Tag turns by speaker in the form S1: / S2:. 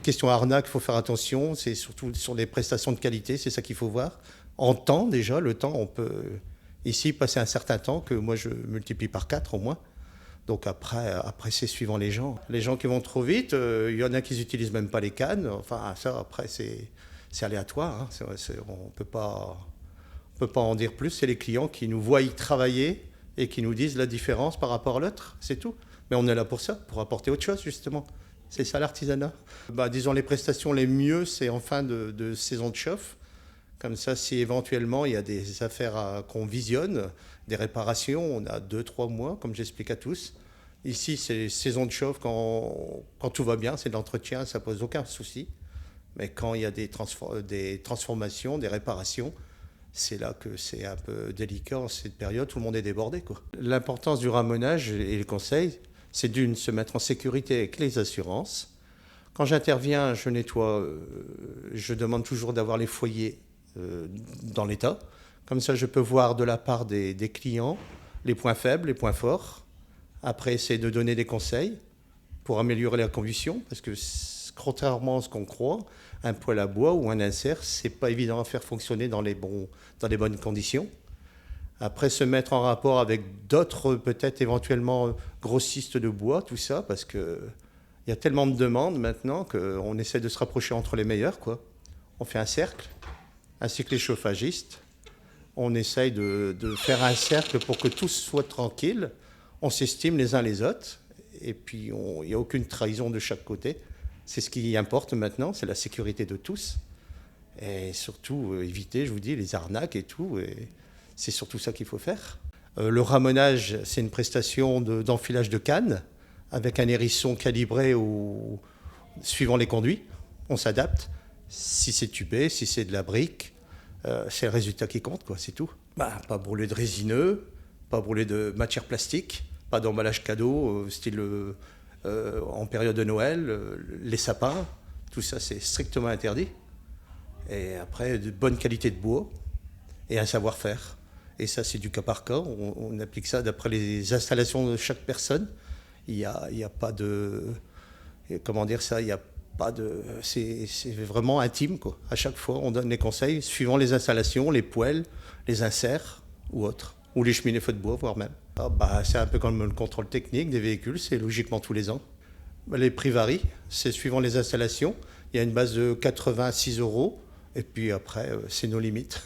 S1: question arnaque, il faut faire attention. C'est surtout sur les prestations de qualité, c'est ça qu'il faut voir. En temps, déjà, le temps, on peut ici passer un certain temps que moi je multiplie par 4 au moins. Donc après c'est suivant les gens. Les gens qui vont trop vite, il y en a qui n'utilisent même pas les cannes. Enfin, ça, après, c'est aléatoire. Hein. On ne peut pas en dire plus. C'est les clients qui nous voient y travailler et qui nous disent la différence par rapport à l'autre. C'est tout. Mais on est là pour ça, pour apporter autre chose, justement. C'est ça l'artisanat. Disons, les prestations les mieux, c'est en fin de saison de chauffe. Comme ça, si éventuellement il y a des affaires qu'on visionne, des réparations, on a 2-3 mois, comme j'explique à tous. Ici, c'est saison de chauffe quand tout va bien, c'est de l'entretien, ça pose aucun souci. Mais quand il y a des transformations, des réparations, c'est là que c'est un peu délicat en cette période, tout le monde est débordé, quoi. L'importance du ramonage et les conseils, c'est d'une, se mettre en sécurité avec les assurances. Quand j'interviens, je nettoie, je demande toujours d'avoir les foyers dans l'état. Comme ça, je peux voir de la part des clients les points faibles, les points forts. Après, essayer de donner des conseils pour améliorer la combustion, parce que contrairement à ce qu'on croit, un poêle à bois ou un insert, c'est pas évident à faire fonctionner dans les bonnes conditions. Après, se mettre en rapport avec d'autres, peut-être éventuellement grossistes de bois, tout ça, parce que il y a tellement de demandes maintenant qu'on essaie de se rapprocher entre les meilleurs, quoi. On fait un cercle, ainsi que les chauffagistes. On essaye de faire un cercle pour que tous soient tranquilles. On s'estime les uns les autres. Et puis, il n'y a aucune trahison de chaque côté. C'est ce qui importe maintenant, c'est la sécurité de tous. Et surtout, éviter, je vous dis, les arnaques et tout. Et c'est surtout ça qu'il faut faire. Le ramonage, c'est une prestation d'enfilage de cannes avec un hérisson calibré suivant les conduits. On s'adapte. Si c'est tubé, si c'est de la brique, c'est le résultat qui compte, quoi, c'est tout. Pas brûler de résineux, pas brûler de matière plastique, pas d'emballage cadeau, style en période de Noël, les sapins, tout ça c'est strictement interdit. Et après, de bonne qualité de bois et un savoir-faire. Et ça, c'est du cas par cas. On applique ça d'après les installations de chaque personne. Il y a pas de... Comment dire ça? Il y a pas de... C'est vraiment intime, quoi. À chaque fois, on donne les conseils suivant les installations, les poêles, les inserts ou autres. Ou les cheminées feu de bois, voire même. C'est un peu comme le contrôle technique des véhicules, c'est logiquement tous les ans. Les prix varient, c'est suivant les installations. Il y a une base de 86 €, et puis après, c'est nos limites.